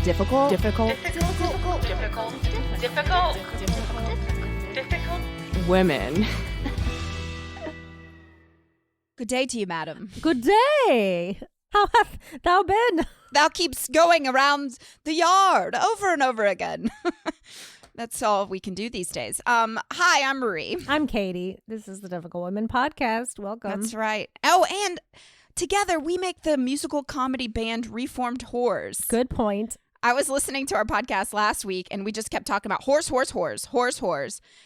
Difficult. Women. Good day to you, madam. Good day. How have thou been? Thou keeps going around the yard over and over again. That's all we can do these days. Hi, I'm Marie. I'm Katie. This is the Difficult Women podcast. Welcome. That's right. Oh, and together we make the musical comedy band Reformed Whores. Good point. I was listening to our podcast last week and we just kept talking about horse.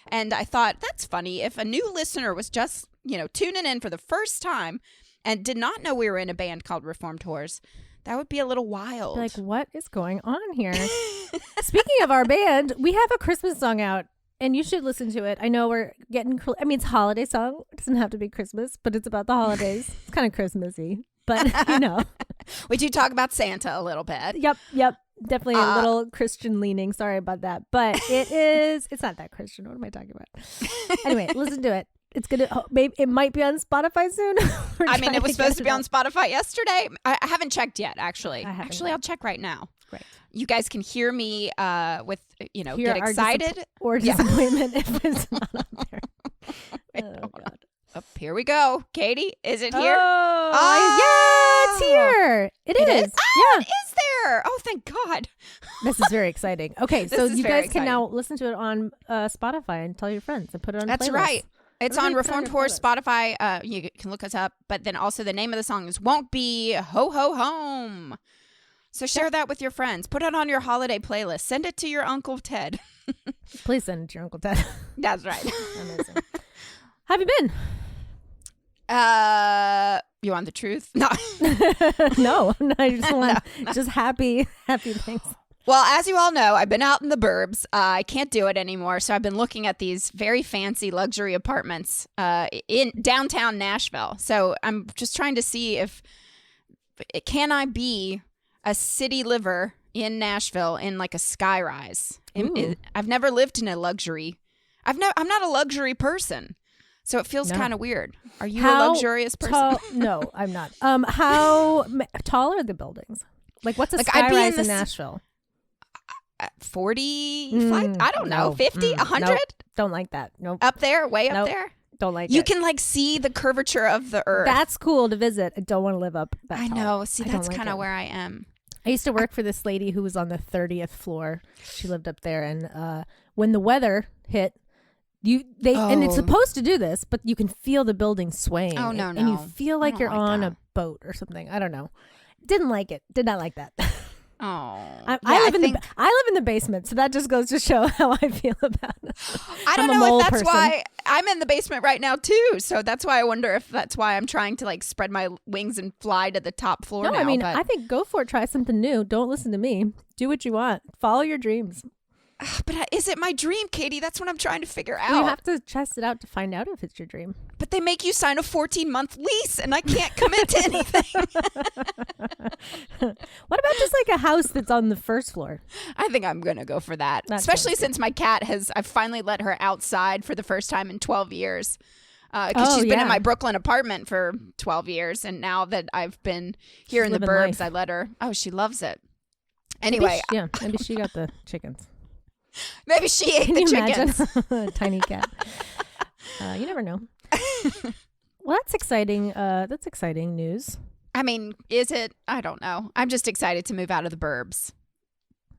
And I thought, that's funny. If a new listener was just, tuning in for the first time and did not know we were in a band called Reformed Whores, that would be a little wild. Like, what is going on here? Speaking of our band, we have a Christmas song out and you should listen to it. I know we're getting, it's a holiday song. It doesn't have to be Christmas, but it's about the holidays. It's kind of Christmassy, but We do talk about Santa a little bit. Yep. Definitely a little Christian leaning. Sorry about that. But it's not that Christian. What am I talking about? Anyway, listen to it. It's going to, maybe it might be on Spotify soon. It was supposed to be on Spotify yesterday. I haven't checked yet, actually. Actually, I'll check right now. Great. You guys can hear me get excited. Or disappointment if it's not on there. Oh, God. Here we go. Katie, is it here? Yeah, it's here. It is. Yeah. It is there. Oh, thank God. This is very exciting. Okay, so you guys can now listen to it on Spotify and tell your friends and put it on That's playlists. right. It's on Reformed Whores Spotify. You can look us up. But then also the name of the song is Won't Be Ho Ho Home. So share that with your friends. Put it on your holiday playlist. Send it to your Uncle Ted. Please send it to your Uncle Ted. That's right. Amazing. How have you been? You want the truth? No. No, I just want just happy things. Well, as you all know, I've been out in the burbs. I can't do it anymore. So I've been looking at these very fancy luxury apartments in downtown Nashville. So I'm just trying to see can I be a city liver in Nashville in like a skyrise? I've never lived in a luxury. I'm not a luxury person. So it feels kind of weird. Are you a luxurious person? No, I'm not. How tall are the buildings? Like, what's a skyrise in Nashville? 40 flight? I don't know. 50? 100? Nope. Don't like that. Nope. Up there? Way up there? Don't like it. You can like see the curvature of the earth. That's cool to visit. I don't want to live up that tall. I know. See, that's kind of where I am. I used to work for this lady who was on the 30th floor. She lived up there. And when the weather hit, and it's supposed to do this, but you can feel the building swaying. Oh, no. And you feel like you're on a boat or something. I don't know. Didn't like it. Did not like that. Oh, I live in the basement, so that just goes to show how I feel about it. I don't know if that's why I'm in the basement right now too. So that's why I wonder if that's why I'm trying to like spread my wings and fly to the top floor. No, I think go for it. Try something new. Don't listen to me. Do what you want. Follow your dreams. But is it my dream, Katie? That's what I'm trying to figure out. You have to test it out to find out if it's your dream. But they make you sign a 14-month lease, and I can't commit to anything. What about just like a house that's on the first floor? I think I'm going to go for that. Especially since my cat I've finally let her outside for the first time in 12 years. Because she's been in my Brooklyn apartment for 12 years. And now that I've been here in the burbs, I let her. Oh, she loves it. Anyway. Maybe she got the chickens. Maybe she ate the chickens. Tiny cat. You never know. Well, that's exciting. That's exciting news. I mean, is it? I don't know. I'm just excited to move out of the burbs.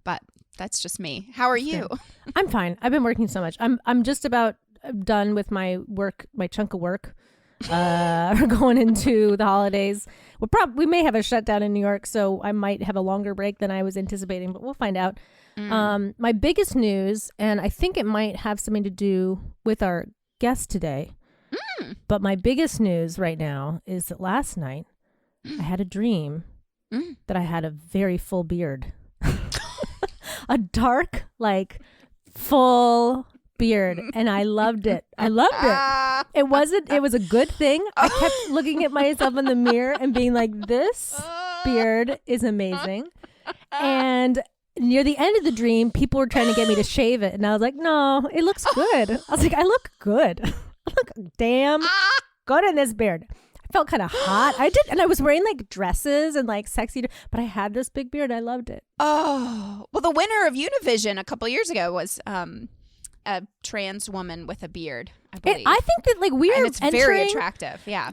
But that's just me. How are you? I'm fine. I've been working so much. I'm just about done with my chunk of work. We're going into the holidays. We may have a shutdown in New York, so I might have a longer break than I was anticipating, but we'll find out. My biggest news, and I think it might have something to do with our guest today, but my biggest news right now is that last night I had a dream that I had a very full beard. A dark, like, full beard, and I loved it. It was a good thing. I kept looking at myself in the mirror and being like, this beard is amazing. And near the end of the dream, people were trying to get me to shave it, and I was like, no, it looks good. I was like, I look good. I look damn good in this beard. I felt kind of hot. I did, and I was wearing like dresses and like sexy, but I had this big beard. I loved it. Oh, well, the winner of Univision a couple years ago was a trans woman with a beard, I believe. I think that like we are, and it's very attractive. Yeah.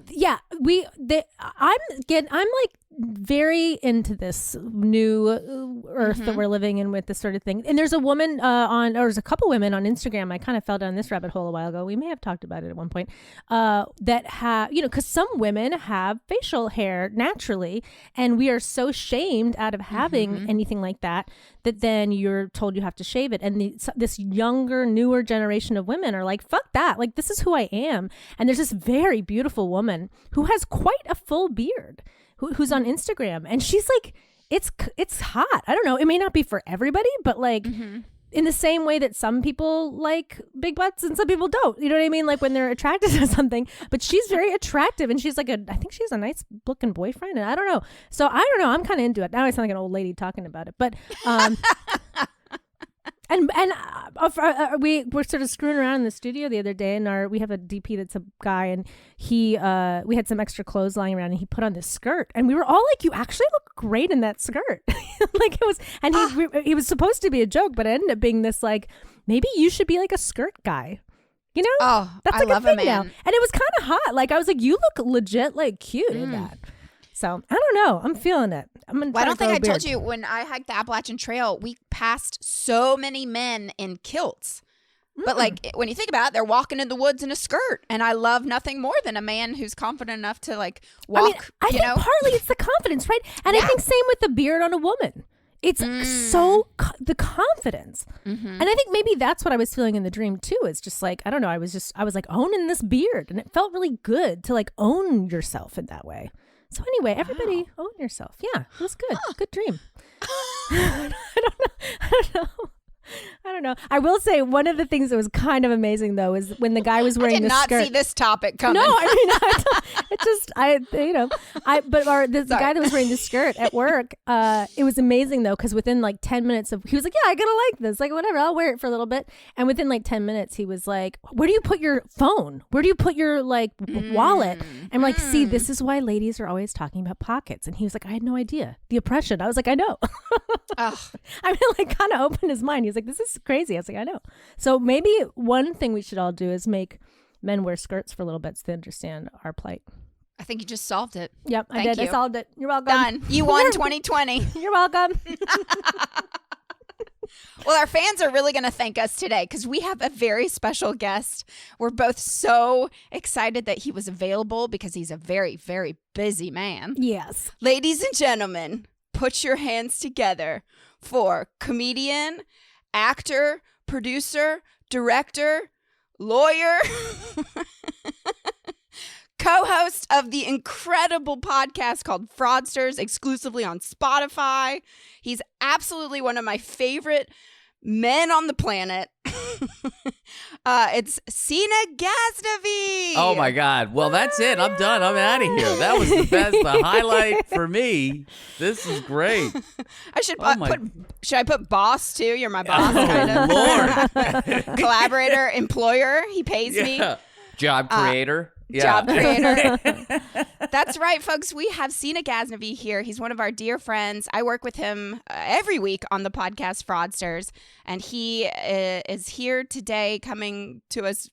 I'm like very into this new earth that we're living in with this sort of thing. And there's a woman there's a couple women on Instagram. I kind of fell down this rabbit hole a while ago. We may have talked about it at one point. That have, because some women have facial hair naturally, and we are so shamed out of having anything like that then you're told you have to shave it. And this younger, newer generation of women are like, fuck that. Like, this is who I am. And there's this very beautiful woman who has quite a full beard who's on Instagram, and she's like, it's hot. I don't know. It may not be for everybody, but like in the same way that some people like big butts and some people don't. You know what I mean? Like when they're attracted to something. But she's very attractive, and she's like I think she's a nice looking boyfriend, and I don't know. So I don't know. I'm kind of into it. Now I sound like an old lady talking about it, but we were sort of screwing around in the studio the other day, and we have a DP that's a guy, and we had some extra clothes lying around, and he put on this skirt, and we were all like, you actually look great in that skirt. Like it was, and he was supposed to be a joke, but it ended up being this like, maybe you should be like a skirt guy. You know? Oh, that's like I love a thing a man. now. And it was kind of hot. Like I was like, you look legit like cute in that. So I don't know. I'm feeling it. I'm gonna. Well, I don't think I told you, when I hiked the Appalachian Trail, we passed so many men in kilts. But like when you think about it, they're walking in the woods in a skirt, and I love nothing more than a man who's confident enough to like walk. I mean, I think partly it's the confidence, right? And I think same with the beard on a woman. It's so the confidence, and I think maybe that's what I was feeling in the dream too. It's just like, I don't know. I was like owning this beard, and it felt really good to like own yourself in that way. So anyway, everybody own yourself. Yeah, it was good. Good dream. I don't know. I will say one of the things that was kind of amazing though is when the guy was wearing the skirt. I did not see this topic coming. No, I mean, the guy that was wearing the skirt at work, it was amazing though, because within like 10 minutes he was like, yeah, I gotta like this, like whatever, I'll wear it for a little bit. And within like 10 minutes, he was like, where do you put your phone? Where do you put your like wallet? And I'm like, see, this is why ladies are always talking about pockets. And he was like, I had no idea. The oppression. I was like, I know. I mean, like kind of opened his mind. He's like, this is crazy. I was like, I know. So maybe one thing we should all do is make men wear skirts for a little bit so they understand our plight. I think you just solved it. Yep, I Thank did. you. I solved it. You're welcome. Done. You won 2020. You're welcome. Well, our fans are really going to thank us today because we have a very special guest. We're both so excited that he was available because he's a very, very busy man. Yes. Ladies and gentlemen, put your hands together for comedian, actor, producer, director, lawyer, co-host of the incredible podcast called Fraudsters, exclusively on Spotify. He's absolutely one of my favorite men on the planet. It's Seena Ghaznavi. Oh my God. Well, that's it. I'm done. I'm out of here. That was the best, the highlight for me. This is great. Should I put boss too? You're my boss, kind of. Lord. Collaborator, employer. He pays me. Job creator. Job creator. That's right, folks. We have Seena Ghaznavi here. He's one of our dear friends. I work with him every week on the podcast Fraudsters, and he is here today coming to us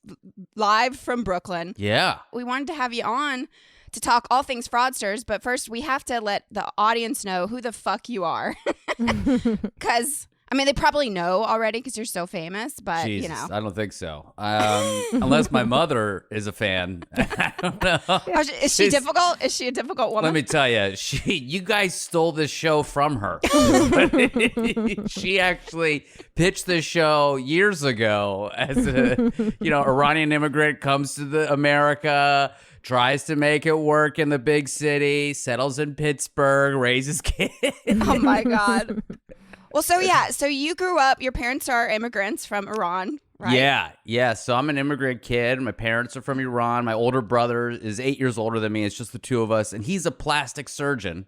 live from Brooklyn. Yeah. We wanted to have you on to talk all things Fraudsters, but first we have to let the audience know who the fuck you are. Because I mean, they probably know already because you're so famous, but Jesus, you know. I don't think so. Unless my mother is a fan. I don't know. Is she difficult? Is she a difficult woman? Let me tell you, you guys stole this show from her. She actually pitched this show years ago as a, Iranian immigrant comes to America, tries to make it work in the big city, settles in Pittsburgh, raises kids. Oh my God. Well, so you grew up, your parents are immigrants from Iran, right? Yeah. So I'm an immigrant kid. My parents are from Iran. My older brother is 8 years older than me. It's just the two of us. And he's a plastic surgeon.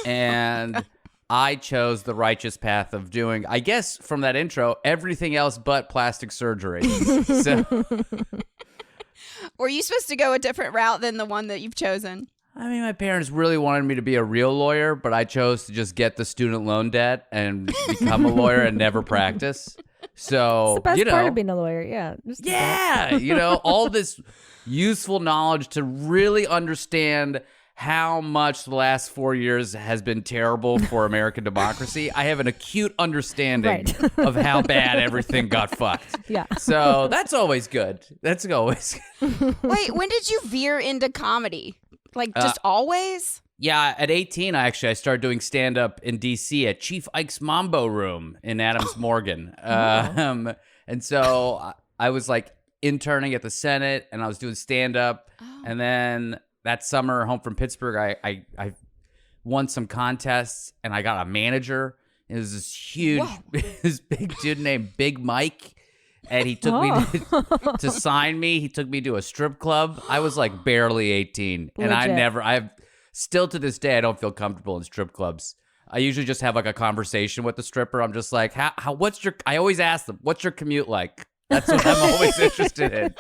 And I chose the righteous path of doing, I guess from that intro, everything else but plastic surgery. So Were you supposed to go a different route than the one that you've chosen? I mean, my parents really wanted me to be a real lawyer, but I chose to just get the student loan debt and become a lawyer and never practice. So, It's the best part of being a lawyer. Yeah. Just all this useful knowledge to really understand how much the last 4 years has been terrible for American democracy. I have an acute understanding of how bad everything got fucked. Yeah. So that's always good. That's always good. Wait, when did you veer into comedy? Like just always? Yeah, at 18, I started doing stand-up in D.C. at Chief Ike's Mambo Room in Adams Morgan. And so I was like interning at the Senate, and I was doing stand-up. And then that summer, home from Pittsburgh, I won some contests, and I got a manager. It was this huge, this big dude named Big Mike. And he took me to sign me. He took me to a strip club. I was like barely 18. And I've still to this day, I don't feel comfortable in strip clubs. I usually just have like a conversation with the stripper. I'm just like, I always ask them, what's your commute like? That's what I'm always interested in.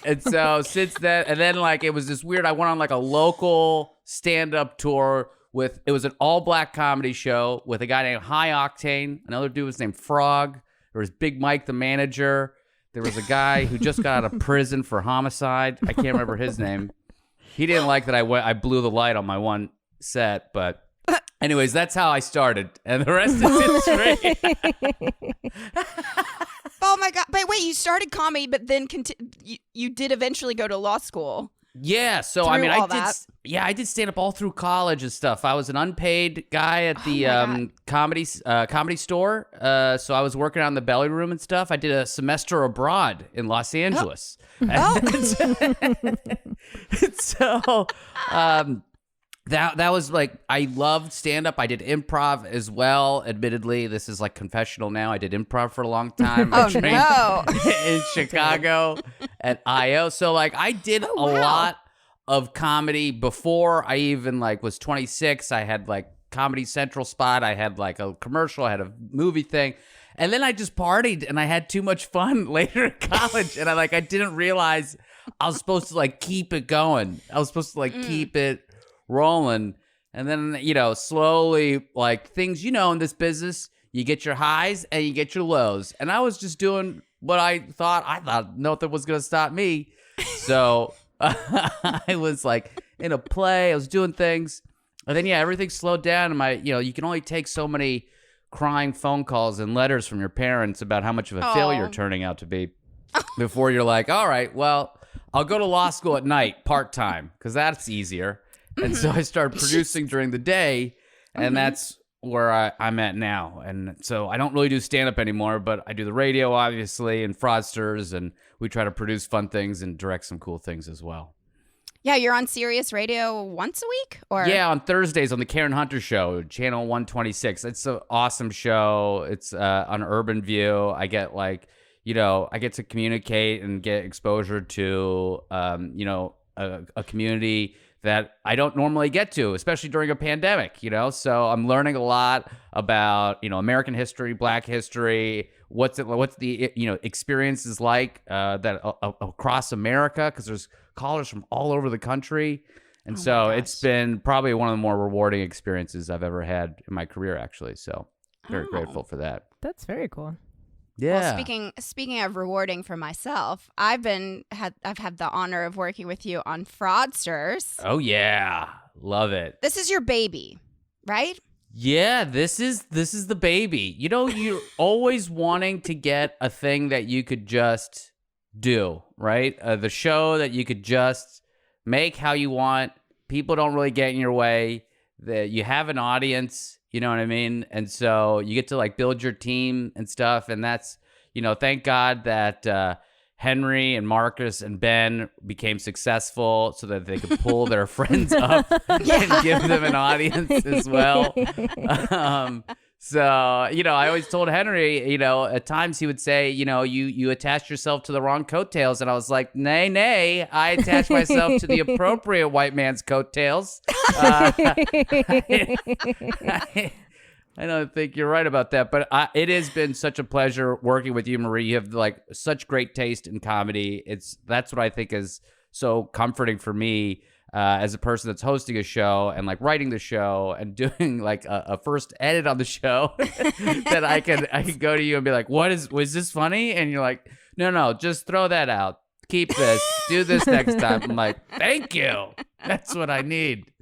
And so since then, and then like, it was this weird, I went on like a local stand-up tour it was an all-black comedy show with a guy named High Octane. Another dude was named Frog. There was Big Mike, the manager. There was a guy who just got out of prison for homicide. I can't remember his name. He didn't like that I blew the light on my one set, but anyways, that's how I started, and the rest is history. Oh my God! But wait, you started comedy, but then you did eventually go to law school. Yeah, so I mean, I did stand up all through college and stuff. I was an unpaid guy at the comedy store. So I was working on the belly room and stuff. I did a semester abroad in Los Angeles. So that was like, I loved stand up. I did improv as well. Admittedly, this is like confessional now. I did improv for a long time. I trained in Chicago at IO. So like I did a lot of comedy before I even like was 26. I had like Comedy Central spot. I had like a commercial. I had a movie thing. And then I just partied and I had too much fun later in college. And I didn't realize I was supposed to like keep it going. I was supposed to like keep it rolling. And then, slowly like things, in this business, you get your highs and you get your lows. And I was just doing what I thought nothing was going to stop me. So I was like in a play, I was doing things. And then, everything slowed down. And you can only take so many crying phone calls and letters from your parents about how much of a failure you're turning out to be before you're like, all right, well, I'll go to law school at night part-time because that's easier. And so I started producing during the day, and that's where I'm at now. And so I don't really do stand-up anymore, but I do the radio, obviously, and Fraudsters, and we try to produce fun things and direct some cool things as well. Yeah, you're on Sirius Radio once a week? Or yeah, on Thursdays on the Karen Hunter Show, channel 126. It's an awesome show. It's on Urban View. I get I get to communicate and get exposure to, a community that I don't normally get to, especially during a pandemic, So I'm learning a lot about, American history, Black history, what's the experiences like that across America, because there's callers from all over the country. And so it's been probably one of the more rewarding experiences I've ever had in my career, actually. So very grateful for that. That's very cool. Yeah. Well, speaking of rewarding for myself, I've had the honor of working with you on Fraudsters. Oh yeah, love it. This is your baby, right? Yeah, this is the baby. You're always wanting to get a thing that you could just do, right? The show that you could just make how you want. People don't really get in your way. That you have an audience. You know what I mean? And so you get to like build your team and stuff. And that's, thank God that Henry and Marcus and Ben became successful so that they could pull their friends up and give them an audience as well. So, I always told Henry, at times he would say, you attached yourself to the wrong coattails. And I was like, nay, I attached myself to the appropriate white man's coattails. I don't think you're right about that, but it has been such a pleasure working with you, Marie. You have like such great taste in comedy. That's what I think is so comforting for me. as a person that's hosting a show and like writing the show and doing like a first edit on the show, that I can go to you and be like, was this funny? And you're like, no, just throw that out. Keep this. Do this next time. I'm like, thank you. That's what I need.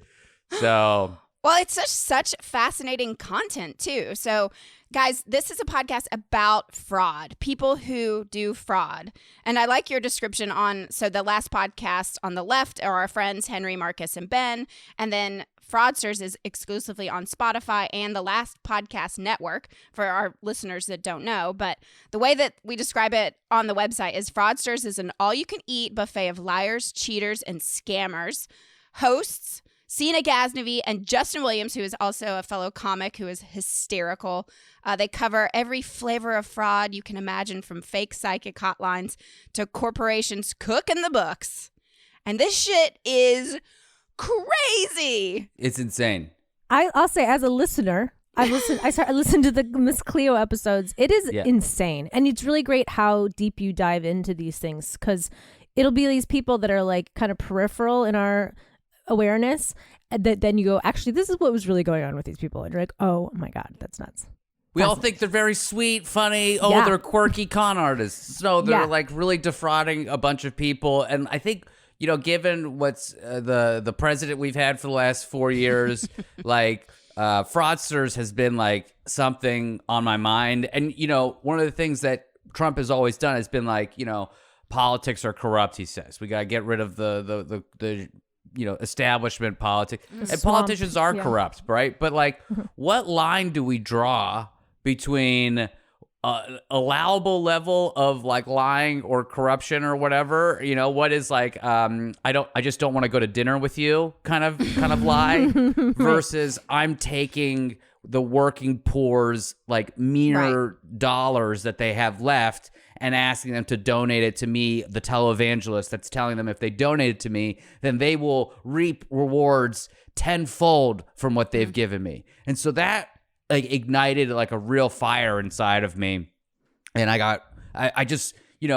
So. Well, it's such fascinating content, too. So, guys, this is a podcast about fraud, people who do fraud. And I like your description so the last podcast on the left are our friends Henry, Marcus, and Ben. And then Fraudsters is exclusively on Spotify and the Last Podcast Network for our listeners that don't know. But the way that we describe it on the website is Fraudsters is an all-you-can-eat buffet of liars, cheaters, and scammers. Hosts Seena Ghaznavi and Justin Williams, who is also a fellow comic who is hysterical. They cover every flavor of fraud you can imagine, from fake psychic hotlines to corporations cooking the books. And this shit is crazy. It's insane. I'll say, as a listener, I listened to the Miss Cleo episodes. It is insane. And it's really great how deep you dive into these things, because it'll be these people that are like kind of peripheral in our awareness, that then you go, actually, this is what was really going on with these people, and you're like, oh my god, that's nuts. We all think they're very sweet, funny. Oh, they're quirky con artists. So they're like really defrauding a bunch of people. And I think, given what's the president we've had for the last 4 years, like Fraudsters has been like something on my mind. And one of the things that Trump has always done has been like, politics are corrupt. He says we gotta get rid of the establishment politics, and politicians are corrupt, right? But like, what line do we draw between allowable level of like lying or corruption or whatever? What is like, I just don't want to go to dinner with you kind of lie versus I'm taking the working poor's like meaner dollars that they have left and asking them to donate it to me, the televangelist that's telling them if they donate it to me, then they will reap rewards tenfold from what they've given me. And so that like ignited like a real fire inside of me. And I just, you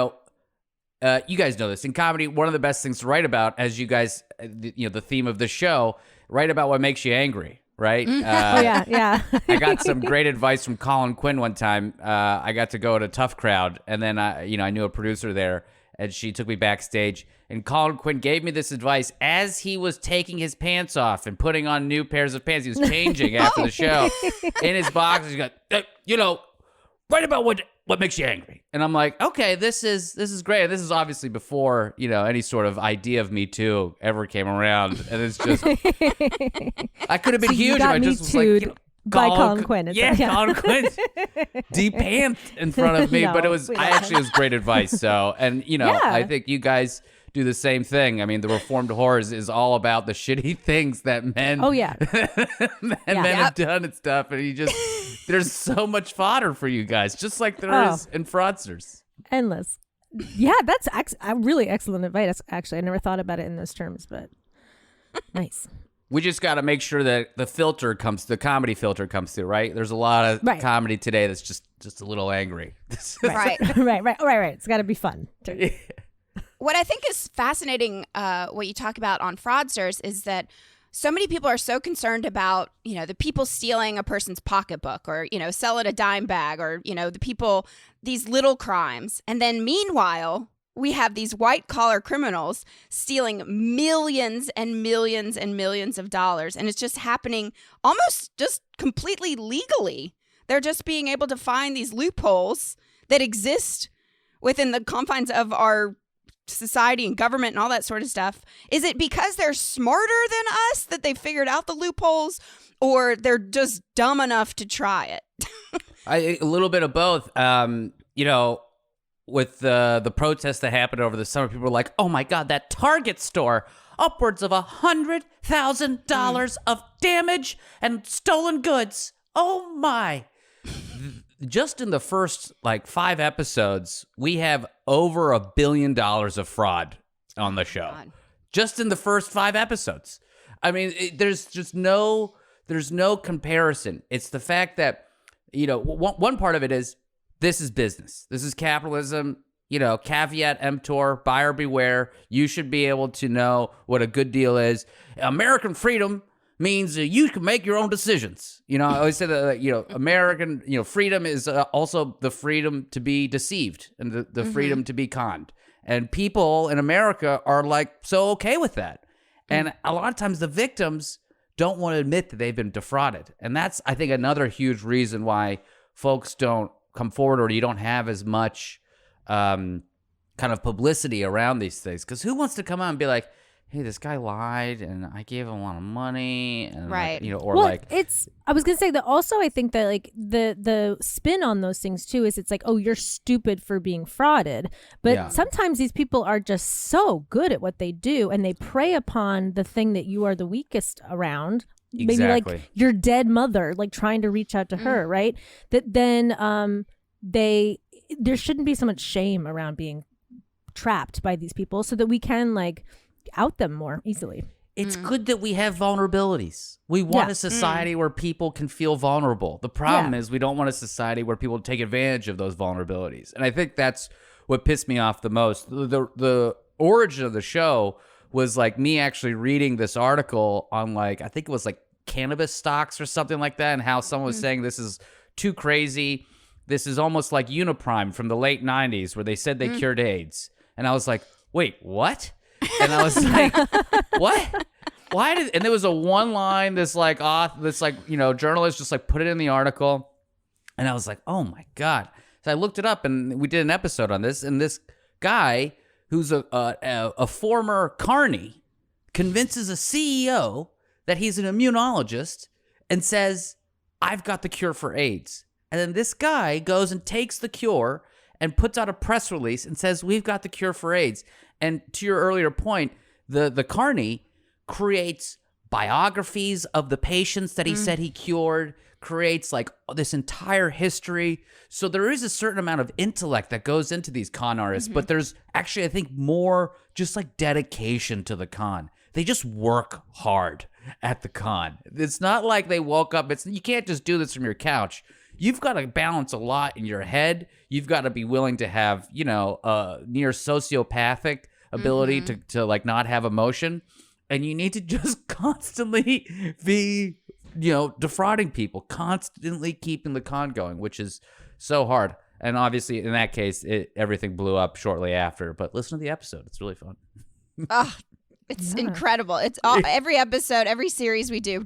guys know this. In comedy, one of the best things to write about, as you guys, the theme of the show, write about what makes you angry. Right? Yeah. I got some great advice from Colin Quinn one time. I got to go to Tough Crowd, and then I knew a producer there, and she took me backstage. And Colin Quinn gave me this advice as he was taking his pants off and putting on new pairs of pants. He was changing after the show in his boxers. He got, write about what makes you angry. And I'm like, okay, this is great. This is obviously before, any sort of idea of Me Too ever came around. And it's just, I could have been huge if I just was like, by Colin Quinn. Colin Quinn de-panthed in front of me, but it was great advice. So, and I think you guys do the same thing. I mean, the Reformed Whores is all about the shitty things that men, men have done and stuff. And there's so much fodder for you guys, just like there is in Fraudsters. Endless. Yeah, that's really excellent advice. Actually, I never thought about it in those terms, but nice. We just got to make sure that the comedy filter comes through, right? There's a lot of comedy today that's just a little angry. Right. It's got to be fun. What I think is fascinating, what you talk about on Fraudsters, is that so many people are so concerned about, the people stealing a person's pocketbook or, selling a dime bag or, the people, these little crimes. And then meanwhile, we have these white collar criminals stealing millions and millions and millions of dollars. And it's just happening almost just completely legally. They're just being able to find these loopholes that exist within the confines of our society and government and all that sort of stuff. Is it because they're smarter than us that they figured out the loopholes, or they're just dumb enough to try it? A little bit of both. With the protests that happened over the summer, people were like, oh my God, that Target store, upwards of $100,000 of damage and stolen goods. Oh my. Just in the first 5 episodes, we have over $1 billion of fraud on the show. God. Just in the first 5 episodes. I mean, there's no comparison. It's the fact that, one part of it is, this is business. This is capitalism. caveat emptor, buyer beware. You should be able to know what a good deal is. American freedom means you can make your own decisions. I always say that, American, freedom is also the freedom to be deceived and the freedom to be conned. And people in America are like so okay with that. And a lot of times the victims don't want to admit that they've been defrauded. And that's, I think, another huge reason why folks don't come forward, or you don't have as much kind of publicity around these things. Because who wants to come out and be like, hey, this guy lied and I gave him a lot of money, and right. I was gonna say that also. I think that like the spin on those things too is it's like, oh, you're stupid for being frauded, but sometimes these people are just so good at what they do and they prey upon the thing that you are the weakest around. Maybe like your dead mother, like trying to reach out to her, right? That then there shouldn't be so much shame around being trapped by these people, so that we can like out them more easily. It's good that we have vulnerabilities. We want a society where people can feel vulnerable. The problem is we don't want a society where people take advantage of those vulnerabilities. And I think that's what pissed me off the most. The origin of the show was like me actually reading this article on like, I think it was like cannabis stocks or something like that, and how someone was saying this is too crazy. This is almost like Uniprime from the late 90s where they said they cured AIDS. And I was like, wait, what? And I was like, what? Why did? And there was a one line, this journalist just like put it in the article, and I was like, oh my god. So I looked it up, and we did an episode on this. And this guy, who's a former carny, convinces a CEO that he's an immunologist, and says, I've got the cure for AIDS. And then this guy goes and takes the cure and puts out a press release and says, we've got the cure for AIDS. And to your earlier point, the carny creates biographies of the patients that he said he cured, creates like this entire history. So there is a certain amount of intellect that goes into these con artists, but there's actually, I think, more just like dedication to the con. They just work hard at the con. It's not like they woke up. You can't just do this from your couch. You've got to balance a lot in your head. You've got to be willing to have, a near sociopathic ability to like not have emotion. And you need to just constantly be, defrauding people, constantly keeping the con going, which is so hard. And obviously, in that case, everything blew up shortly after. But listen to the episode. It's really fun. It's incredible. It's every episode, every series we do,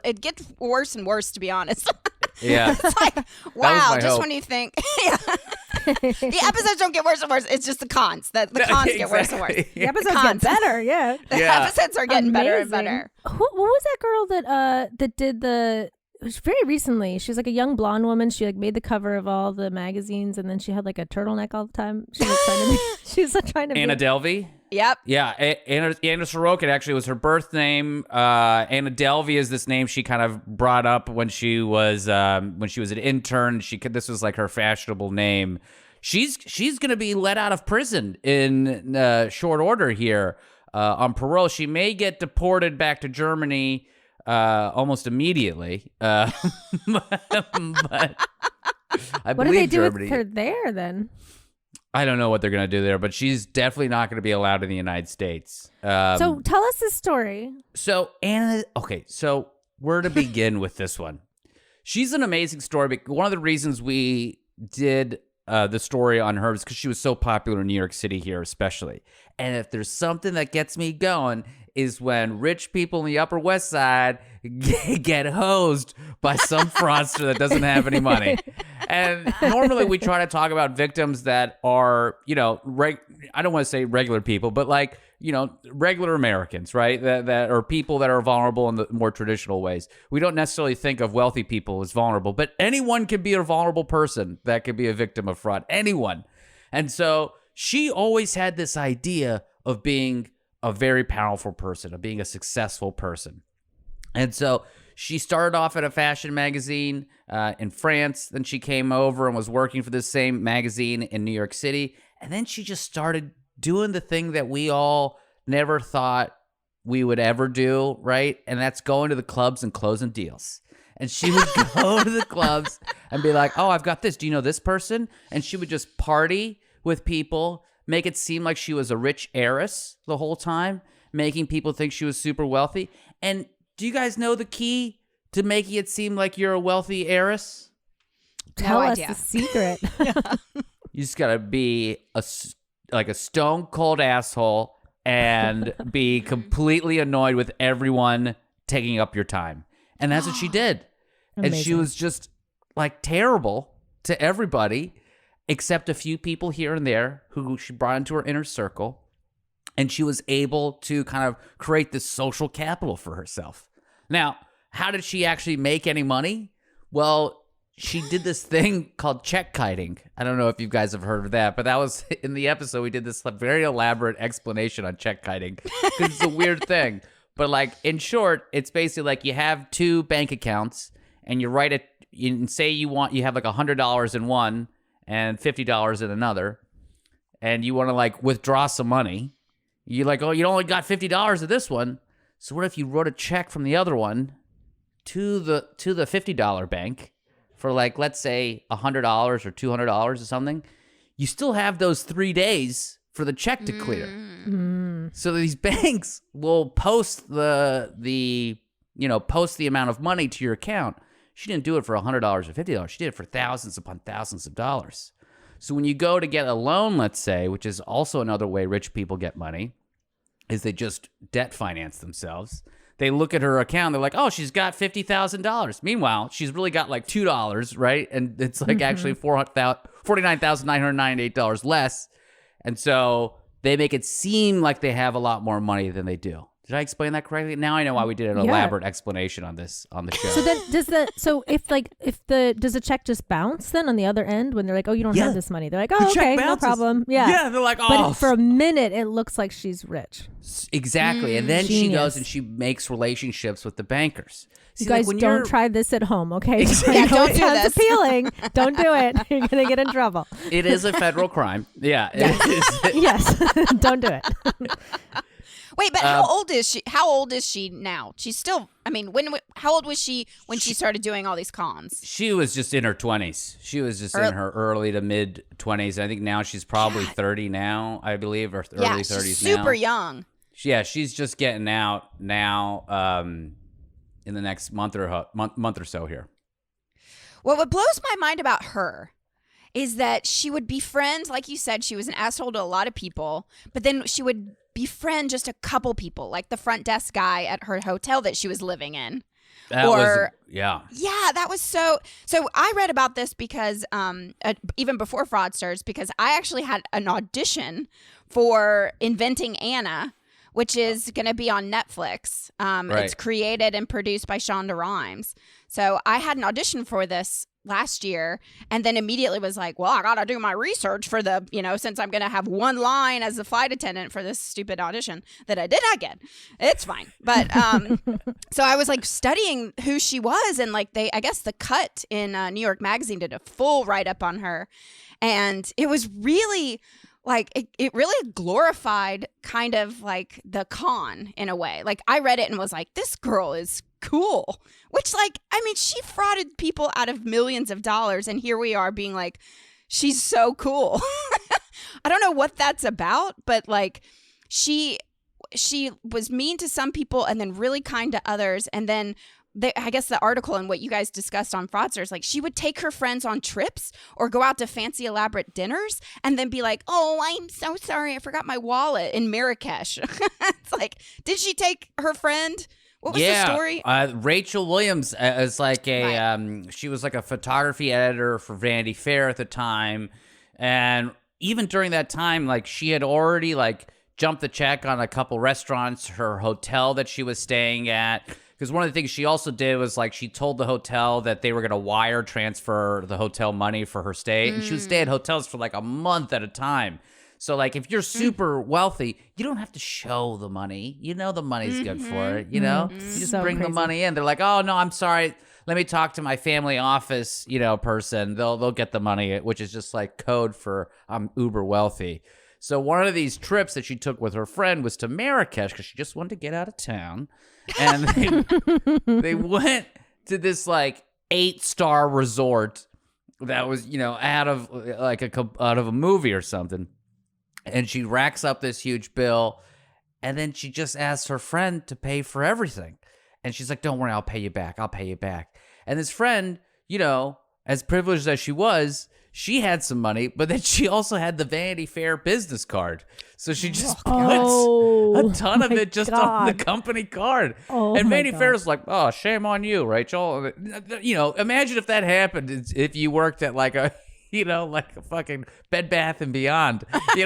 it gets worse and worse, to be honest. Yeah. It's like, wow, just when you think, the episodes don't get worse and worse. It's just the cons. The cons get worse and worse. The episodes get better, yeah. The episodes are getting better and better. What was that girl that did it was very recently. She was like a young blonde woman. She like made the cover of all the magazines, and then she had like a turtleneck all the time. She was trying to Anna Delvi? Yep. Yeah, Anna Sorokin actually was her birth name. Anna Delvi is this name she kind of brought up when she was an intern. This was like her fashionable name. She's gonna be let out of prison in short order here on parole. She may get deported back to Germany almost immediately. But I what do they do Germany. with her there then? I don't know what they're going to do there, but she's definitely not going to be allowed in the United States. So tell us this story. So Anna, okay, so where to begin with this one? She's an amazing story. But one of the reasons we did the story on her is because she was so popular in New York City here, especially. And if there's something that gets me going, is when rich people in the Upper West Side get hosed by some fraudster that doesn't have any money. And normally we try to talk about victims that are, I don't want to say regular people, but like, regular Americans, right? That are people that are vulnerable in the more traditional ways. We don't necessarily think of wealthy people as vulnerable, but anyone can be a vulnerable person that could be a victim of fraud. Anyone. And so she always had this idea of being a very powerful person, of being a successful person. And so she started off at a fashion magazine in France. Then she came over and was working for this same magazine in New York City. And then she just started doing the thing that we all never thought we would ever do, right? And that's going to the clubs and closing deals. And she would go to the clubs and be like, oh, I've got this. Do you know this person? And she would just party with people, make it seem like she was a rich heiress the whole time, making people think she was super wealthy. And do you guys know the key to making it seem like you're a wealthy heiress? Tell us idea. the secret. You just gotta be a stone cold asshole and be completely annoyed with everyone taking up your time. And that's what she did. And she Amazing. was just like terrible to everybody except a few people here and there who she brought into her inner circle. And she was able to kind of create this social capital for herself. Now, how did she actually make any money? Well, she did this thing called check kiting. I don't know if you guys have heard of that, but that was in the episode. We did this very elaborate explanation on check kiting because it's a weird thing. But like in short, it's basically like you have two bank accounts and you write it. You say you have like $100 in one and $50 in another, and you want to like withdraw some money. You're like, oh, you only got $50 of this one. So what if you wrote a check from the other one to the $50 bank for like, let's say $100 or $200 or something? You still have those 3 days for the check to clear. So these banks will post the amount of money to your account. She didn't do it for $100 or $50. She did it for thousands upon thousands of dollars. So when you go to get a loan, let's say, which is also another way rich people get money, is they just debt finance themselves. They look at her account, they're like, oh, she's got $50,000. Meanwhile, she's really got like $2, right? And it's like actually $49,998 less. And so they make it seem like they have a lot more money than they do. Did I explain that correctly? Now I know why we did an elaborate explanation on the show. So then does the check just bounce then on the other end when they're like, oh, you don't have this money? They're like, oh, okay, no problem. Yeah, they're like, oh. But for a minute, it looks like she's rich. Exactly. And then she Genius. goes and she makes relationships with the bankers. See, You guys like, when don't you're- try this at home, okay? Exactly. I know don't it do sounds this. appealing. Don't do it. You're going to get in trouble. It is a federal crime. Yeah. It is. Yes. Don't do it. Wait, but how old is she? How old is she now? She's still. I mean, how old was she when she started doing all these cons? She was just in her 20s. She was just in her early to mid 20s. I think now she's probably 30 now, I believe, or early 30s she's now. super young. She's just getting out now in the next month or so here. Well, what blows my mind about her is that she would befriend, like you said, she was an asshole to a lot of people, but then she would befriend just a couple people, like the front desk guy at her hotel that she was living in. That Yeah, that was so I read about this because even before Fraudsters, because I actually had an audition for Inventing Anna, which is going to be on Netflix. It's created and produced by Shonda Rhimes. So I had an audition for this last year and then immediately was like, well, I got to do my research for the, since I'm going to have one line as a flight attendant for this stupid audition that I did not get. It's fine. But so I was like studying who she was, and like I guess The Cut in New York Magazine did a full write-up on her. And it was really like it really glorified kind of like the con in a way. Like I read it and was like, this girl is cool. Which, like, I mean, she frauded people out of millions of dollars, and here we are being like, she's so cool. I don't know what that's about, but like she was mean to some people and then really kind to others. And then I guess the article and what you guys discussed on Fraudsters, like she would take her friends on trips or go out to fancy elaborate dinners and then be like, oh, I'm so sorry, I forgot my wallet in Marrakesh. It's like, did she take her friend? What was the story? Rachel Williams is like she was like a photography editor for Vanity Fair at the time. And even during that time, like she had already like jumped the check on a couple restaurants, her hotel that she was staying at. Because one of the things she also did was like she told the hotel that they were going to wire transfer the hotel money for her stay. And she would stay at hotels for like a month at a time. So, like, if you're super wealthy, you don't have to show the money. You know the money's good for it, You just bring the money in. They're like, oh, no, I'm sorry. Let me talk to my family office, person. They'll get the money, which is just like code for I'm uber wealthy. So one of these trips that she took with her friend was to Marrakesh because she just wanted to get out of town. And they went to this, like, 8-star resort that was, out of a movie or something. And she racks up this huge bill, and then she just asks her friend to pay for everything. And she's like, don't worry, I'll pay you back. And this friend, as privileged as she was, she had some money, but then she also had the Vanity Fair business card. So she just puts a ton of it just on the company card. And Vanity Fair's like, oh, shame on you, Rachel. Imagine if that happened if you worked at like a fucking Bed Bath and Beyond.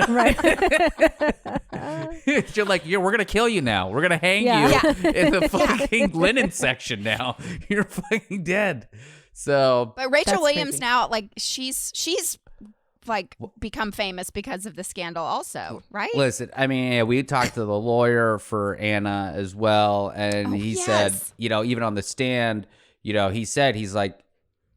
Right. You're like, we're going to kill you now. We're going to hang you in the fucking linen section now. You're fucking dead. So, but Rachel Williams crazy. now, like she's like become famous because of the scandal also, right? Listen, I mean, we talked to the lawyer for Anna as well, and he said, even on the stand, he's like,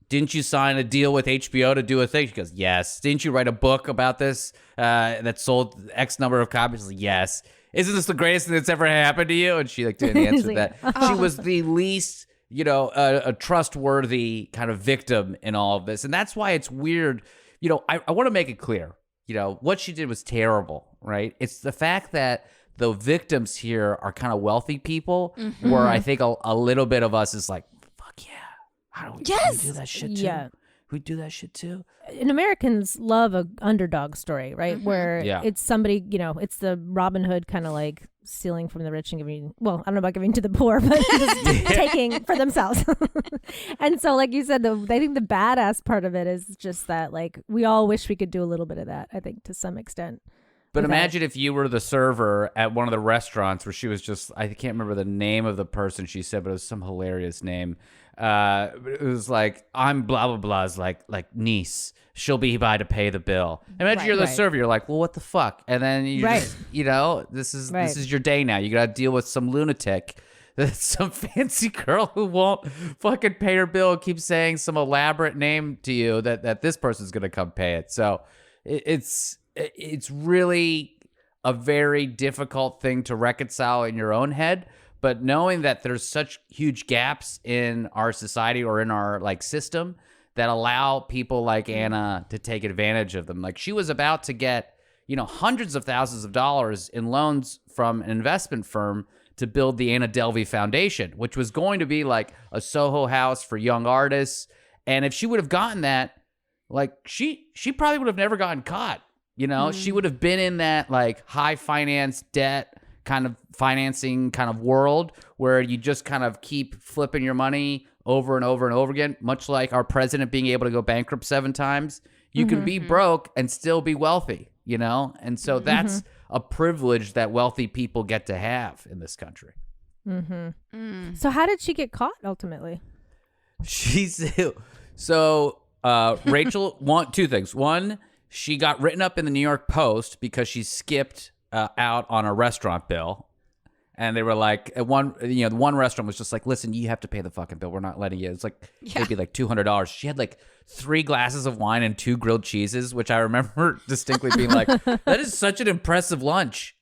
didn't you sign a deal with HBO to do a thing? She goes, yes. Didn't you write a book about this that sold X number of copies? Like, yes. Isn't this the greatest thing that's ever happened to you? And she didn't answer that. She was the least, a trustworthy kind of victim in all of this. And that's why it's weird. I want to make it clear, what she did was terrible, right? It's the fact that the victims here are kind of wealthy people where I think a little bit of us is like, fuck yeah. How do we do that shit too? Yeah. We do that shit too. And Americans love a underdog story, right? Where it's somebody, it's the Robin Hood kind of like stealing from the rich and giving, well, I don't know about giving to the poor, but just taking for themselves. And so, like you said, I think the badass part of it is just that, like, we all wish we could do a little bit of that, I think, to some extent. But imagine if you were the server at one of the restaurants where she was just, I can't remember the name of the person she said, but it was some hilarious name. It was like, I'm blah, blah, blah's like niece. She'll be by to pay the bill. Imagine you're the server. You're like, well, what the fuck? And then you just, this is your day now. You got to deal with some lunatic. Some fancy girl who won't fucking pay her bill and keeps saying some elaborate name to you that this person's going to come pay it. So it's really a very difficult thing to reconcile in your own head. But knowing that there's such huge gaps in our society or in our like system that allow people like Anna to take advantage of them. Like she was about to get, hundreds of thousands of dollars in loans from an investment firm to build the Anna Delvi Foundation, which was going to be like a Soho house for young artists. And if she would have gotten that, like she probably would have never gotten caught. She would have been in that like high finance debt kind of financing kind of world where you just kind of keep flipping your money over and over and over again, much like our president being able to go bankrupt 7 times. You can be broke and still be wealthy, And so that's a privilege that wealthy people get to have in this country. So how did she get caught ultimately? Rachel, two things. One, she got written up in the New York Post because she skipped out on a restaurant bill, and they were like, one restaurant was just like, listen, you have to pay the fucking bill. We're not letting you. It's like maybe like $200. She had like 3 glasses of wine and 2 grilled cheeses, which I remember distinctly being like, that is such an impressive lunch.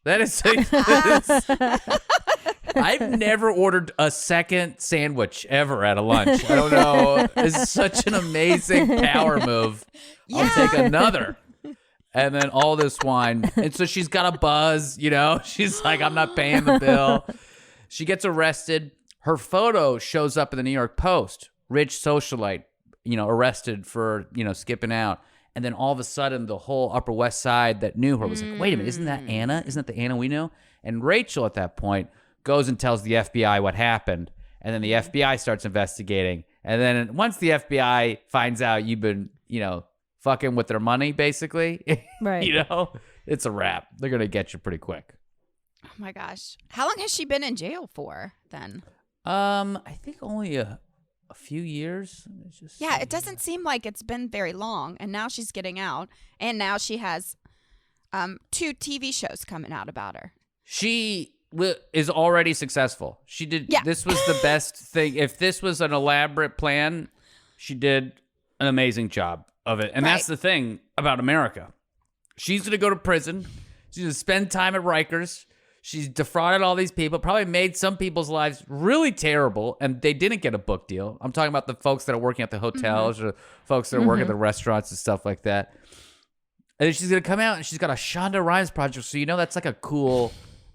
I've never ordered a second sandwich ever at a lunch. I don't know. It's such an amazing power move. I'll take another. And then all this wine. And so she's got a buzz, She's like, I'm not paying the bill. She gets arrested. Her photo shows up in the New York Post. Rich socialite, arrested for, skipping out. And then all of a sudden, the whole Upper West Side that knew her was like, wait a minute, isn't that Anna? Isn't that the Anna we know? And Rachel at that point goes and tells the FBI what happened. And then the FBI starts investigating. And then once the FBI finds out you've been, fucking with their money, basically, right? It's a wrap. They're gonna get you pretty quick. Oh my gosh, how long has she been in jail for then? I think only a few years. It doesn't seem like it's been very long, and now she's getting out, and now she has 2 TV shows coming out about her. She is already successful. She did. Yeah. This was the best thing. If this was an elaborate plan, she did an amazing job of it. And that's the thing about America. She's going to go to prison. She's going to spend time at Rikers. She's defrauded all these people, probably made some people's lives really terrible, and they didn't get a book deal. I'm talking about the folks that are working at the hotels or folks that are working at the restaurants and stuff like that. And then she's going to come out and she's got a Shonda Rhimes project. So, that's like a cool,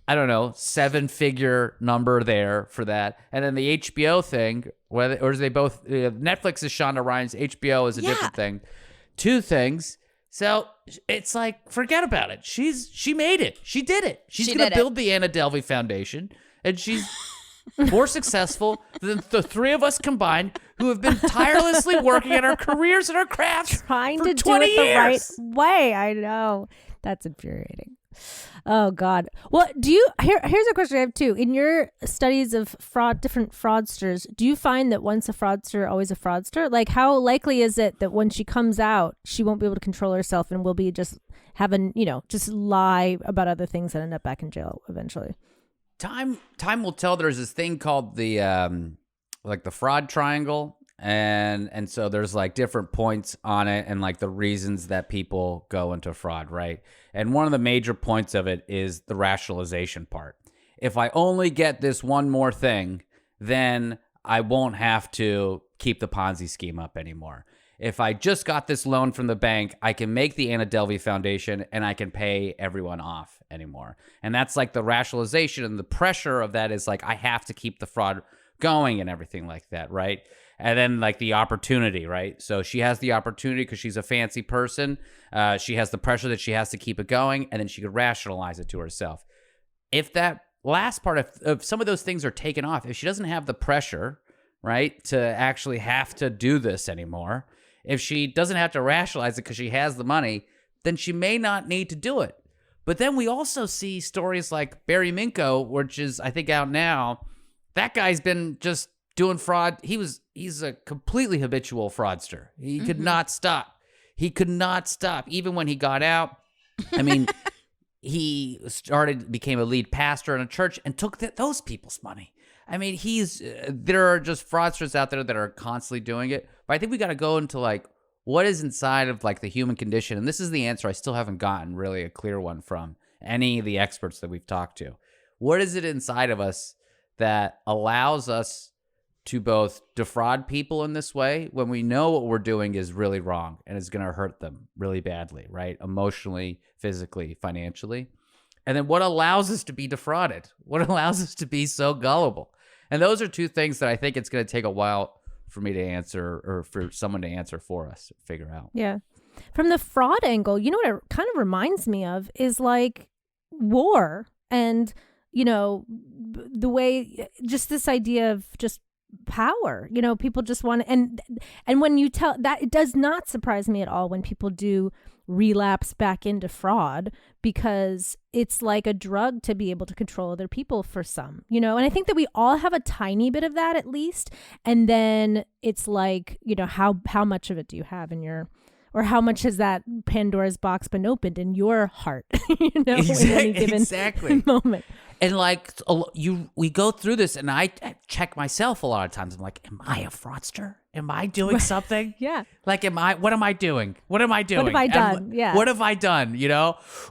I don't know, 7-figure number there for that. And then the HBO thing, or is they both, Netflix is Shonda Rhimes, HBO is a different thing. 2 things. So it's like, forget about it. She made it. She did it. She's going to build the Anna Delvi Foundation, and she's more successful than the 3 of us combined who have been tirelessly working at our careers and our crafts Trying for to do 20 it the years. right way. I know. That's infuriating. Oh God. Well, here's a question I have too. In your studies of different fraudsters, do you find that once a fraudster, always a fraudster? Like, how likely is it that when she comes out, she won't be able to control herself and will be just just lie about other things and end up back in jail eventually? Time will tell. There's this thing called the like the fraud triangle. And so there's like different points on it and like the reasons that people go into fraud, right? And one of the major points of it is the rationalization part. If I only get this one more thing, then I won't have to keep the Ponzi scheme up anymore. If I just got this loan from the bank, I can make the Anna Delvi Foundation and I can pay everyone off anymore. And that's like the rationalization, and the pressure of that is like, I have to keep the fraud going and everything like that, right? And then like the opportunity, right? So she has the opportunity because she's a fancy person. She has the pressure that she has to keep it going, and then she could rationalize it to herself. If that last part, if some of those things are taken off, if she doesn't have the pressure, right, to actually have to do this anymore, if she doesn't have to rationalize it because she has the money, then she may not need to do it. But then we also see stories like Barry Minko, which is, I think, out now. That guy's been just doing fraud. He's a completely habitual fraudster. He could not stop. He could not stop. Even when he got out, I mean, he became a lead pastor in a church and took those people's money. I mean, there are just fraudsters out there that are constantly doing it. But I think we got to go into like, what is inside of like the human condition? And this is the answer I still haven't gotten really a clear one from any of the experts that we've talked to. What is it inside of us that allows us to both defraud people in this way when we know what we're doing is really wrong and is going to hurt them really badly, right? Emotionally, physically, financially. And then what allows us to be defrauded? What allows us to be so gullible? And those are 2 things that I think it's going to take a while for me to answer, or for someone to answer for us, figure out. Yeah. From the fraud angle, what it kind of reminds me of is like war and, the way, just this idea of just power, people just want to, and when you tell that, it does not surprise me at all when people do relapse back into fraud, because it's like a drug to be able to control other people for some, and I think that we all have a tiny bit of that at least. And then it's like, how much of it do you have in your, or how much has that Pandora's box been opened in your heart, in any given exactly. moment. And like we go through this, and I check myself a lot of times. I'm like, am I a fraudster? Am I doing something? Yeah. Like, what am I doing? What am I doing? What have I done? Yeah. What have I done?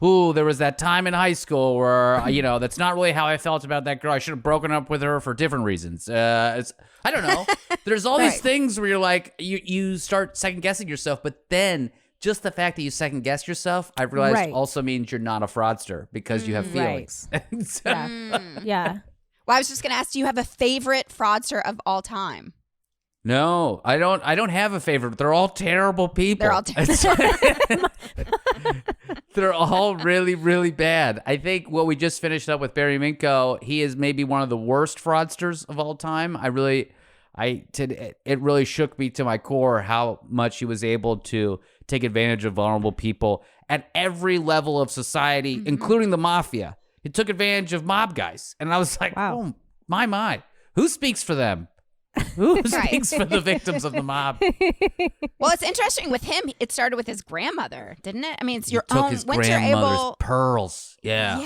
Ooh, there was that time in high school where, that's not really how I felt about that girl. I should have broken up with her for different reasons. I don't know. There's all these things where you're like, you start second guessing yourself, but then just the fact that you second guess yourself, I realized also means you're not a fraudster because you have feelings. Right. So, Yeah. Well, I was just going to ask, do you have a favorite fraudster of all time? No, I don't have a favorite. They're all terrible people. They're all terrible. They're all really, really bad. I think what we just finished up with Barry Minko, he is maybe one of the worst fraudsters of all time. It really shook me to my core how much he was able to take advantage of vulnerable people at every level of society, including the mafia. He took advantage of mob guys. And I was like, oh, my. Who speaks for them? Who speaks for the victims of the mob? Well, it's interesting with him. It started with his grandmother, didn't it? I mean, it's your took own. his Once you're grandmother's able, pearls. Yeah.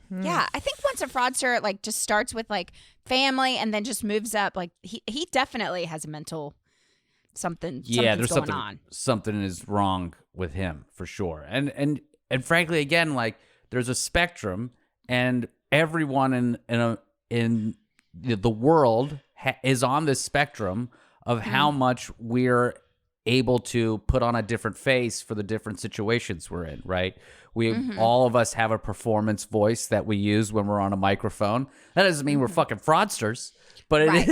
Yeah. I think once a fraudster like just starts with like family and then just moves up, like he definitely has a mental something. Yeah, there's going on. Something is wrong with him for sure. And frankly, again, like there's a spectrum, and everyone in the world is on this spectrum of how much we're able to put on a different face for the different situations we're in, right? We all of us have a performance voice that we use when we're on a microphone. That doesn't mean we're fucking fraudsters, but it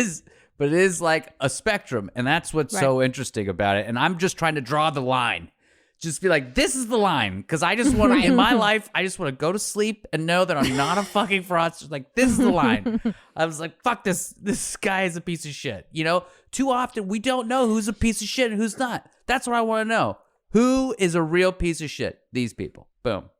is like a spectrum, and that's what's so interesting about it. And I'm just trying to draw the line. Just be like, this is the line, because I just want to, in my life, I just want to go to sleep and know that I'm not a fucking fraudster. Like, this is the line. I was like, fuck this. This guy is a piece of shit. You know, too often we don't know who's a piece of shit and who's not. That's what I want to know. Who is a real piece of shit? These people. Boom.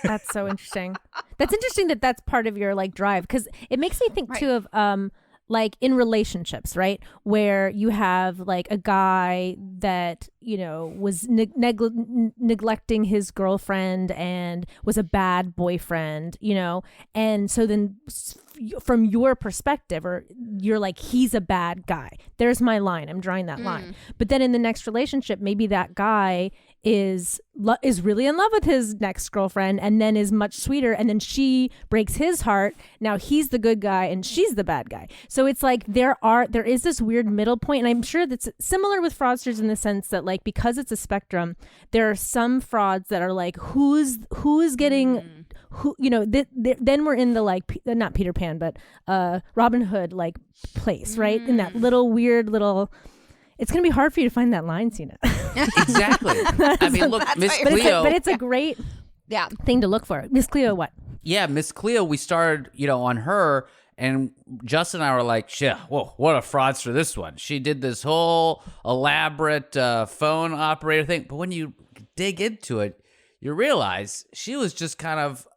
That's so interesting. That's interesting that that's part of your like drive, because it makes me think too of like in relationships, right? Where you have like a guy that, you know, was neglecting his girlfriend and was a bad boyfriend, you know? And so then from your perspective, or you're like, he's a bad guy. There's my line. I'm drawing that line. But then in the next relationship, maybe that guy is really in love with his next girlfriend, and then is much sweeter, and then she breaks his heart. Now he's the good guy and she's the bad guy. So it's like there is this weird middle point, and I'm sure that's similar with fraudsters in the sense that, like, because it's a spectrum, there are some frauds that are like, who's getting who, you know, then we're in the like not Peter Pan but Robin Hood like place, right? In that little weird little. It's going to be hard for you to find that line, Seena. Exactly. I mean, look, Miss Cleo. But it's a great thing to look for. Miss Cleo, what? Yeah, Miss Cleo, we started, you know, on her, and Justin and I were like, shit, whoa, what a fraudster this one. She did this whole elaborate phone operator thing. But when you dig into it, you realize she was just kind of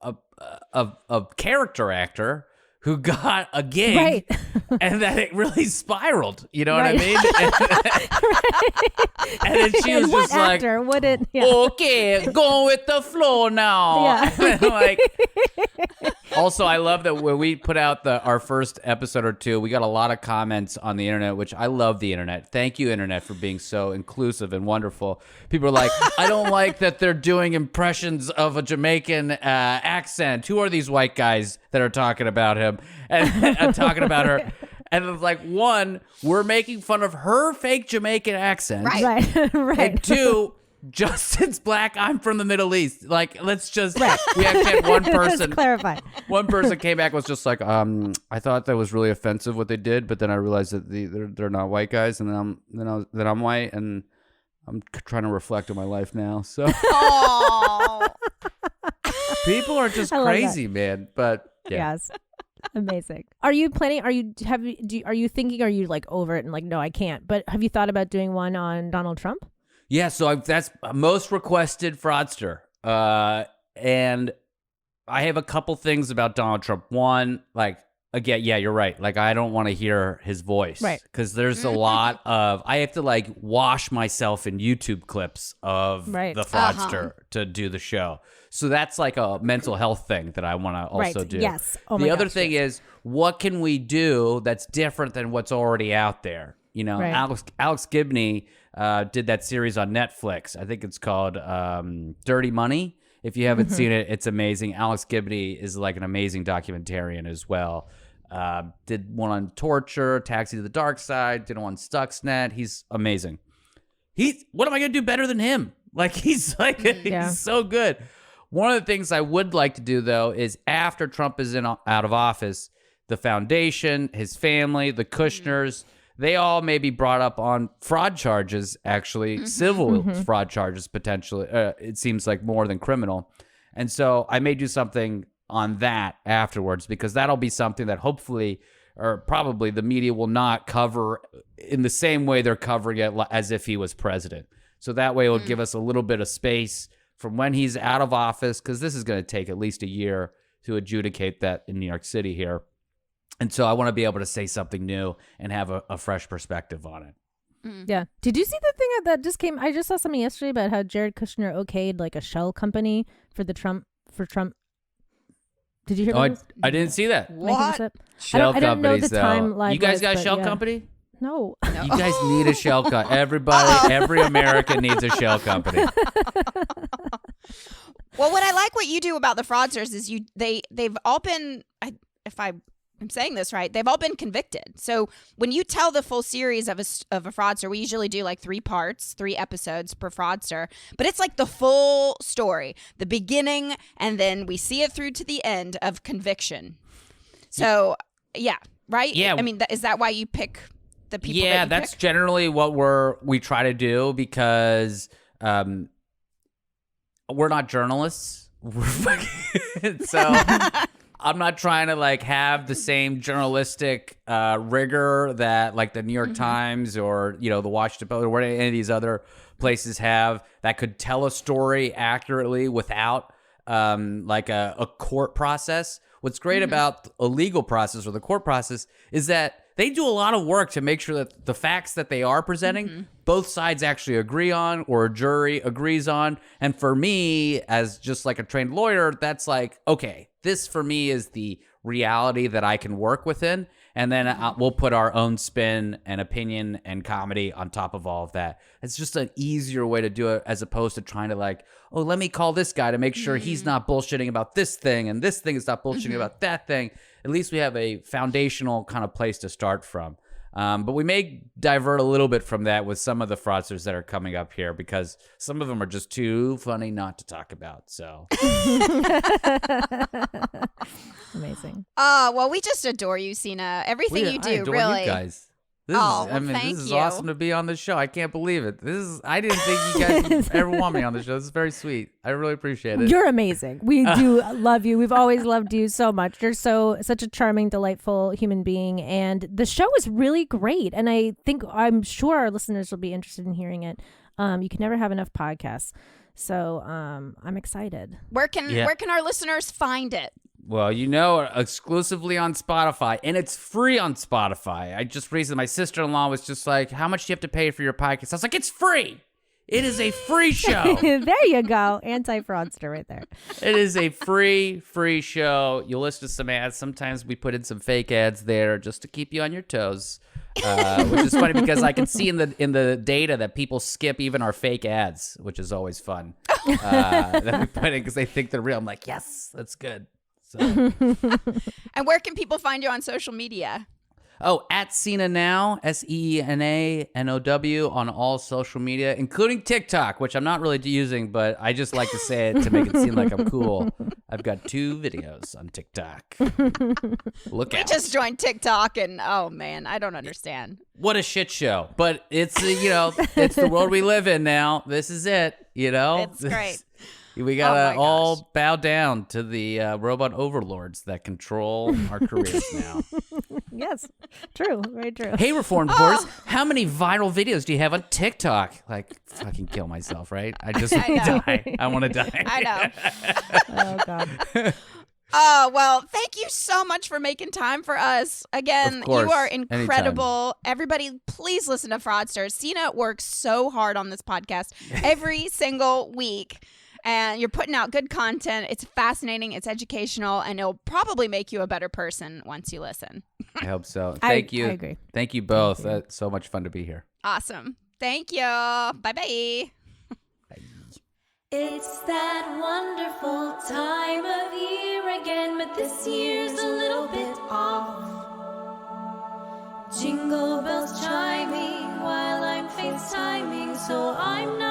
a character actor who got a gig, right. And then it really spiraled. You know what I mean? And then she was just actor like, would it? Yeah. Okay, going with the flow now. Yeah. Like, also, I love that when we put out our first episode or two, we got a lot of comments on the internet, which I love the internet. Thank you, internet, for being so inclusive and wonderful. People are like, I don't like that they're doing impressions of a Jamaican accent. Who are these white guys that are talking about him and talking about her? And it's like, one, we're making fun of her fake Jamaican accent. Right. And two, Justin's black, I'm from the Middle East. Like, let's just, we actually had one person. Let's clarify. One person came back, was just like, I thought that was really offensive what they did, but then I realized that they're not white guys, and then I'm white, and I'm trying to reflect on my life now. So people are just crazy, man. But yeah. Yes. Amazing. Are you planning? Are you thinking? Are you like over it and like, no, I can't? But have you thought about doing one on Donald Trump? Yeah. So that's most requested fraudster, and I have a couple things about Donald Trump. One, like, again, yeah, you're right. Like, I don't want to hear his voice, right? Because there's a lot of, I have to like wash myself in YouTube clips of the fraudster to do the show. So that's like a mental health thing that I want to also do. Yes. The other thing is, what can we do that's different than what's already out there? You know, Alex Gibney did that series on Netflix. I think it's called Dirty Money. If you haven't seen it, it's amazing. Alex Gibney is like an amazing documentarian as well. Did one on torture, Taxi to the Dark Side, did one on Stuxnet. He's amazing. What am I going to do better than him? Like, he's so good. One of the things I would like to do, though, is after Trump is out of office, the foundation, his family, the Kushners, they all may be brought up on fraud charges, actually, civil fraud charges, potentially. It seems like more than criminal. And so I may do something on that afterwards, because that'll be something that hopefully, or probably, the media will not cover in the same way they're covering it as if he was president. So that way it'll give us a little bit of space from when he's out of office, because this is going to take at least a year to adjudicate that in New York City here. And so I want to be able to say something new and have a fresh perspective on it. Yeah. Did you see the thing that just came? I just saw something yesterday about how Jared Kushner okayed like a shell company for Trump. Did you hear about this? I didn't see that. What? Shell I don't know companies, the though. timeline. You guys got a shell company? No. You guys need a shell company. Everybody, every American needs a shell company. Well, what I like what you do about the fraudsters is they've all been, if I'm saying this right, they've all been convicted. So when you tell the full series of a fraudster, we usually do like 3 parts, 3 episodes per fraudster, but it's like the full story, the beginning, and then we see it through to the end of conviction. So yeah, right? Yeah. I mean, is that why you pick the people? Yeah, that you that's pick? generally what we try to do because we're not journalists. So I'm not trying to like have the same journalistic rigor that like the New York Times or the Washington Post or any of these other places have that could tell a story accurately without like a court process. What's great about a legal process or the court process is that they do a lot of work to make sure that the facts that they are presenting, both sides actually agree on or a jury agrees on. And for me, as just like a trained lawyer, that's like, okay, this for me is the reality that I can work within. And then we'll put our own spin and opinion and comedy on top of all of that. It's just an easier way to do it as opposed to trying to like, oh, let me call this guy to make sure he's not bullshitting about this thing and this thing is not bullshitting about that thing. At least we have a foundational kind of place to start from. But we may divert a little bit from that with some of the fraudsters that are coming up here because some of them are just too funny not to talk about. So Amazing. Well, we just adore you, Seena. Everything you do, I adore really. you guys. Thank this is you. awesome to be on the show. I can't believe it. I didn't think you guys would ever want me on the show. This is very sweet. I really appreciate it. You're amazing. We do love you. We've always loved you so much. You're such a charming, delightful human being, and the show is really great. And I'm sure our listeners will be interested in hearing it. You can never have enough podcasts, so I'm excited. Where can our listeners find it? Well, exclusively on Spotify, and it's free on Spotify. I just recently, my sister-in-law was just like, how much do you have to pay for your podcast? I was like, it's free. It is a free show. There you go. Anti-fraudster right there. It is a free show. You'll listen to some ads. Sometimes we put in some fake ads there just to keep you on your toes, which is funny because I can see in the data that people skip even our fake ads, which is always fun that we put in because they think they're real. I'm like, yes, that's good. So. And where can people find you on social media? Oh, at Seena Now, SEENANOW on all social media, including TikTok, which I'm not really using, but I just like to say it to make it seem like I'm cool. I've got 2 videos on TikTok. Look out. I just joined TikTok, and oh man, I don't understand. What a shit show. But it's, it's the world we live in now. This is it, It's great. We gotta all bow down to the robot overlords that control our careers now. Yes, true, very true. Hey, Reformed Whores, how many viral videos do you have on TikTok? Like, fucking kill myself, right? I just want to die. I want to die. I know. Oh God. Oh, well, thank you so much for making time for us. Again, Of course. you are incredible. Anytime. Everybody, please listen to Fraudsters. Seena works so hard on this podcast every single week. And you're putting out good content. It's fascinating. It's educational. And it'll probably make you a better person once you listen. I hope so. Thank you. I agree. Thank you both. Thank you. That's so much fun to be here. Awesome. Thank you. Bye-bye. It's that wonderful time of year again, but this year's a little bit off. Jingle bells chiming while I'm FaceTiming, so I'm not